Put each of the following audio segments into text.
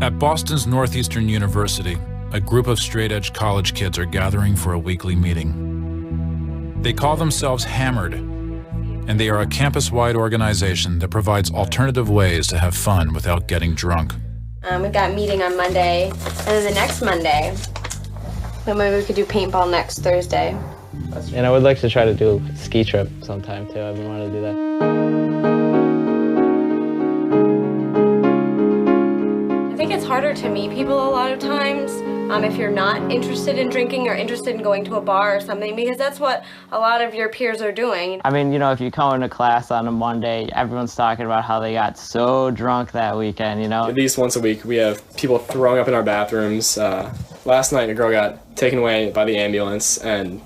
At Boston's Northeastern University, a group of straight-edge college kids are gathering for a weekly meeting. They call themselves Hammered, and they are a campus-wide organization that provides alternative ways to have fun without getting drunk. We've got a meeting on Monday, and then the next Monday, then maybe we could do paintball next Thursday. And I would like to try to do a ski trip sometime too. I've been wanting to do that. I think it's harder to meet people a lot of times if you're not interested in drinking or interested in going to a bar or something, because that's what a lot of your peers are doing. I mean, you know, if you come into class on a Monday, everyone's talking about how they got so drunk that weekend, you know? At least once a week, we have people throwing up in our bathrooms. Last night, a girl got taken away by the ambulance, and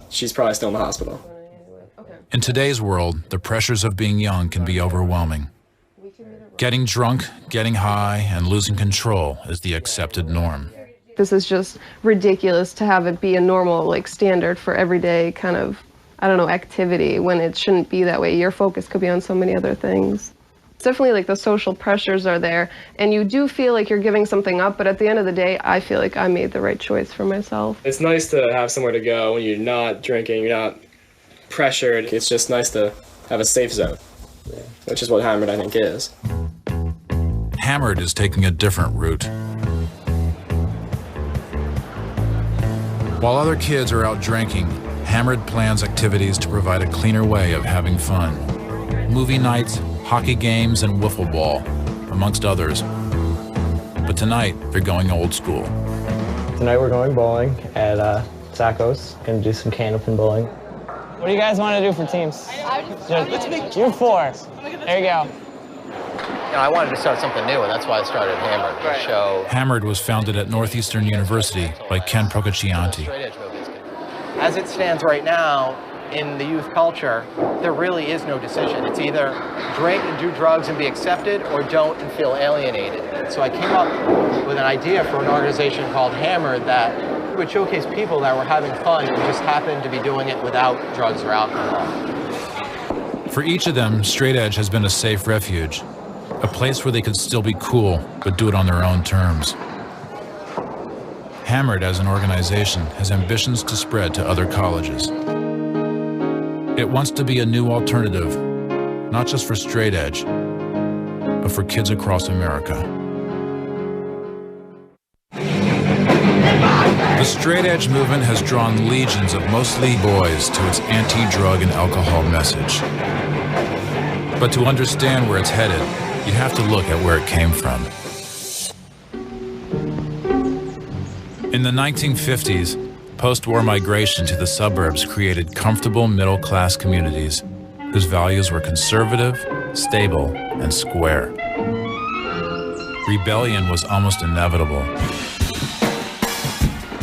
she's probably still in the hospital. In today's world, the pressures of being young can be overwhelming. Getting drunk, getting high, and losing control is the accepted norm. This is just ridiculous to have it be a normal, like, standard for everyday kind of, I don't know, activity when it shouldn't be that way. Your focus could be on so many other things. It's definitely like the social pressures are there, and you do feel like you're giving something up, but at the end of the day, I feel like I made the right choice for myself. It's nice to have somewhere to go when you're not drinking, you're not pressured. It's just nice to have a safe zone, which is what Hammered, I think, is. Hammered is taking a different route. While other kids are out drinking, Hammered plans activities to provide a cleaner way of having fun. Movie nights, hockey games, and wiffle ball, amongst others. But tonight, they're going old school. Tonight we're going bowling at Sacco's. Gonna do some can open bowling. What do you guys want to do for teams? You four. There you go. You know, I wanted to start something new, and that's why I started Hammered, the show. Hammered was founded at Northeastern University by Ken Procaccianti. As it stands right now, in the youth culture, there really is no decision. It's either drink and do drugs and be accepted, or don't and feel alienated. So I came up with an idea for an organization called Hammered that would showcase people that were having fun and just happened to be doing it without drugs or alcohol. For each of them, straight edge has been a safe refuge, a place where they could still be cool, but do it on their own terms. Hammered as an organization has ambitions to spread to other colleges. It wants to be a new alternative, not just for straight edge, but for kids across America. The straight edge movement has drawn legions of mostly boys to its anti-drug and alcohol message. But to understand where it's headed, you have to look at where it came from. In the 1950s, post-war migration to the suburbs created comfortable middle-class communities whose values were conservative, stable, and square. Rebellion was almost inevitable.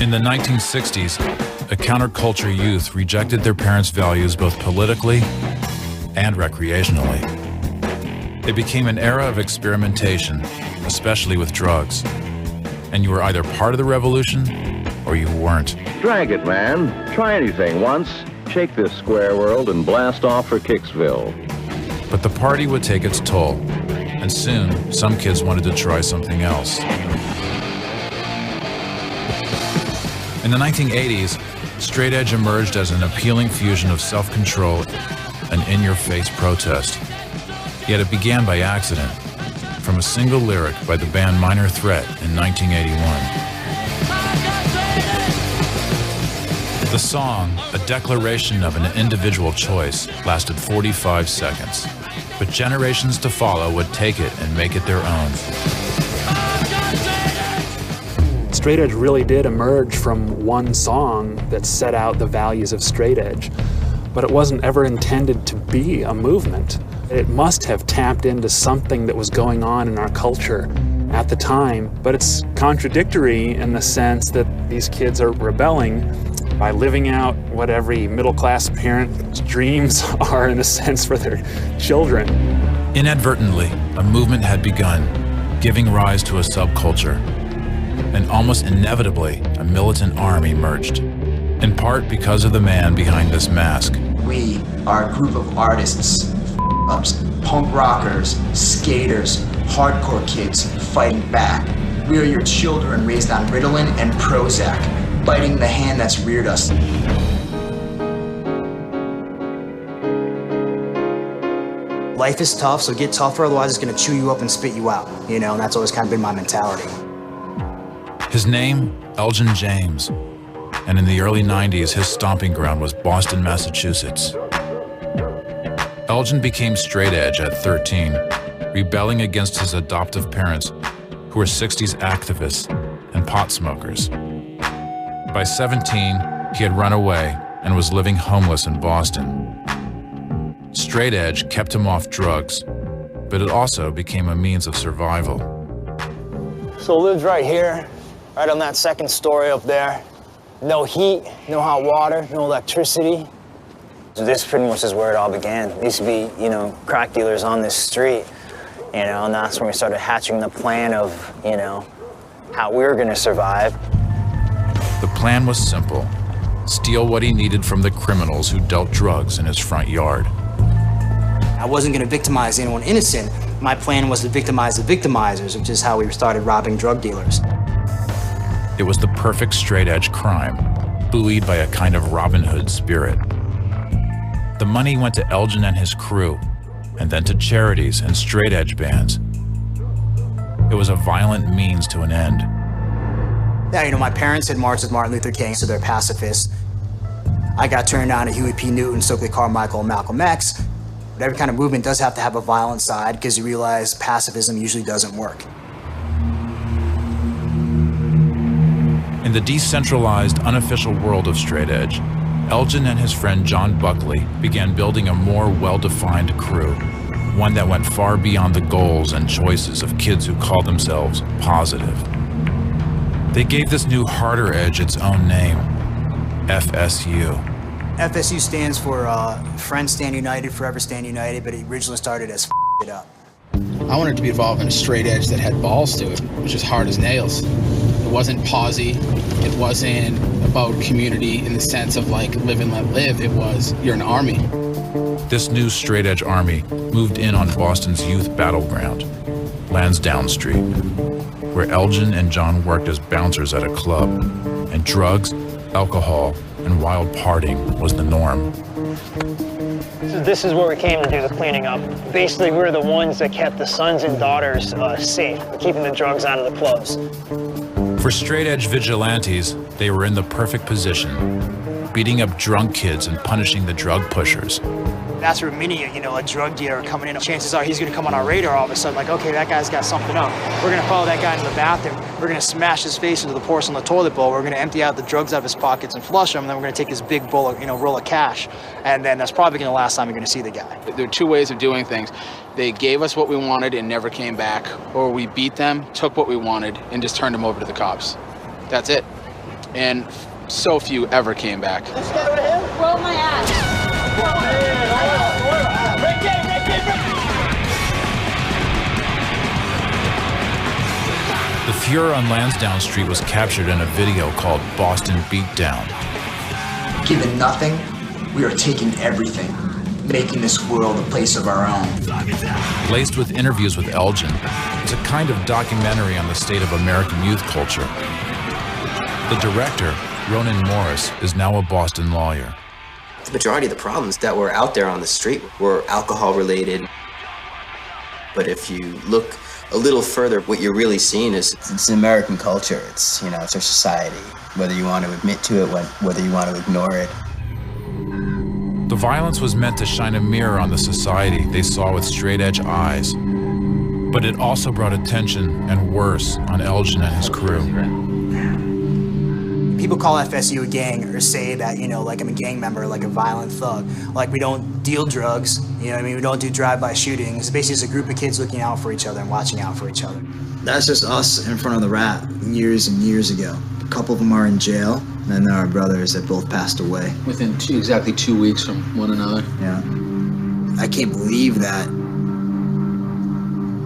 In the 1960s, a counterculture youth rejected their parents' values both politically and recreationally. It became an era of experimentation, especially with drugs. And you were either part of the revolution or you weren't. Drag it, man. Try anything once. Shake this square world and blast off for Kicksville. But the party would take its toll, and soon some kids wanted to try something else. In the 1980s, straight edge emerged as an appealing fusion of self-control and in-your-face protest. Yet it began by accident, from a single lyric by the band Minor Threat in 1981. The song, a declaration of an individual choice, lasted 45 seconds, but generations to follow would take it and make it their own. Straight edge really did emerge from one song that set out the values of straight edge, but it wasn't ever intended to be a movement. It must have tapped into something that was going on in our culture at the time, but it's contradictory in the sense that these kids are rebelling by living out what every middle-class parent's dreams are, in a sense, for their children. Inadvertently, a movement had begun, giving rise to a subculture. And almost inevitably, a militant arm emerged, in part because of the man behind this mask. We are a group of artists, ups, punk rockers, skaters, hardcore kids fighting back. We are your children raised on Ritalin and Prozac, biting the hand that's reared us. Life is tough, so get tougher, otherwise it's gonna chew you up and spit you out, you know, and that's always kind of been my mentality. His name, Elgin James, and in the early 90s, his stomping ground was Boston, Massachusetts. Elgin became straight edge at 13, rebelling against his adoptive parents, who were 60s activists and pot smokers. By 17, he had run away and was living homeless in Boston. Straight edge kept him off drugs, but it also became a means of survival. So lived right here, right on that second story up there. No heat, no hot water, no electricity. So this pretty much is where it all began. There used to be, you know, crack dealers on this street, you know, and that's when we started hatching the plan of, you know, how we were gonna survive. The plan was simple: steal what he needed from the criminals who dealt drugs in his front yard. I wasn't gonna victimize anyone innocent. My plan was to victimize the victimizers, which is how we started robbing drug dealers. It was the perfect straight edge crime, buoyed by a kind of Robin Hood spirit. The money went to Elgin and his crew, and then to charities and straight edge bands. It was a violent means to an end. Yeah, you know, my parents had marched with Martin Luther King, so they're pacifists. I got turned on to Huey P. Newton, Stokely Carmichael, and Malcolm X. But every kind of movement does have to have a violent side, because you realize pacifism usually doesn't work. In the decentralized, unofficial world of straight edge, Elgin and his friend John Buckley began building a more well-defined crew, one that went far beyond the goals and choices of kids who called themselves positive. They gave this new harder edge its own name, FSU. FSU stands for Friends Stand United, Forever Stand United, but it originally started as It Up. I wanted to be involved in a straight edge that had balls to it, which is hard as nails. It wasn't posy, it wasn't about community in the sense of like live and let live, it was you're an army. This new straight edge army moved in on Boston's youth battleground, Lansdowne Street, where Elgin and John worked as bouncers at a club, and drugs, alcohol, and wild partying was the norm. So this is where we came to do the cleaning up. Basically, we were the ones that kept the sons and daughters safe, keeping the drugs out of the clubs. For straight edge vigilantes, they were in the perfect position, beating up drunk kids and punishing the drug pushers. That's where many, you know, a drug dealer coming in, chances are he's gonna come on our radar all of a sudden, like, okay, that guy's got something up. We're gonna follow that guy into the bathroom. We're gonna smash his face into the porcelain toilet bowl. We're gonna empty out the drugs out of his pockets and flush them, and then we're gonna take his big bowl of, you know, roll of cash. And then that's probably gonna last time you're gonna see the guy. There are two ways of doing things. They gave us what we wanted and never came back, or we beat them, took what we wanted, and just turned them over to the cops. That's it. And so few ever came back. This guy right here? Roll my ass. The furor on Lansdowne Street was captured in a video called Boston Beatdown. Given nothing, we are taking everything, making this world a place of our own. Laced with interviews with Elgin, it's a kind of documentary on the state of American youth culture. The director, Ronan Morris, is now a Boston lawyer. The majority of the problems that were out there on the street were alcohol related. But if you look a little further, what you're really seeing is it's American culture. It's, you know, it's our society, whether you want to admit to it, whether you want to ignore it. The violence was meant to shine a mirror on the society they saw with straight-edge eyes. But it also brought attention, and worse, on Elgin and his crew. People call FSU a gang or say that, you know, like I'm a gang member, like a violent thug. Like we don't deal drugs, you know what I mean? We don't do drive-by shootings. It's basically just a group of kids looking out for each other and watching out for each other. That's just us in front of the rat years and years ago. A couple of them are in jail, and then there are brothers that both passed away. Within exactly 2 weeks from one another. Yeah. I can't believe that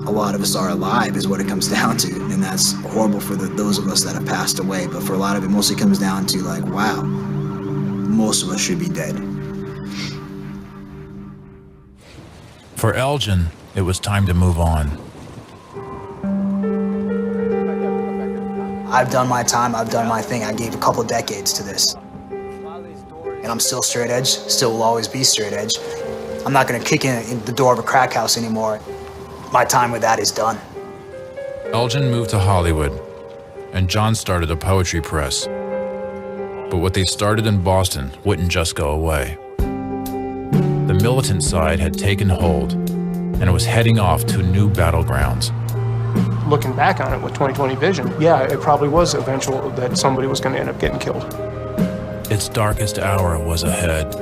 a lot of us are alive is what it comes down to, and that's horrible for those of us that have passed away, but for a lot of it mostly comes down to like, wow, most of us should be dead. For Elgin, it was time to move on. I've done my time, I've done my thing. I gave a couple decades to this. And I'm still straight edge, still will always be straight edge. I'm not gonna kick in the door of a crack house anymore. My time with that is done. Elgin moved to Hollywood, and John started a poetry press. But what they started in Boston wouldn't just go away. The militant side had taken hold, and it was heading off to new battlegrounds. Looking back on it with 20/20 vision, yeah, it probably was eventual that somebody was going to end up getting killed. Its darkest hour was ahead.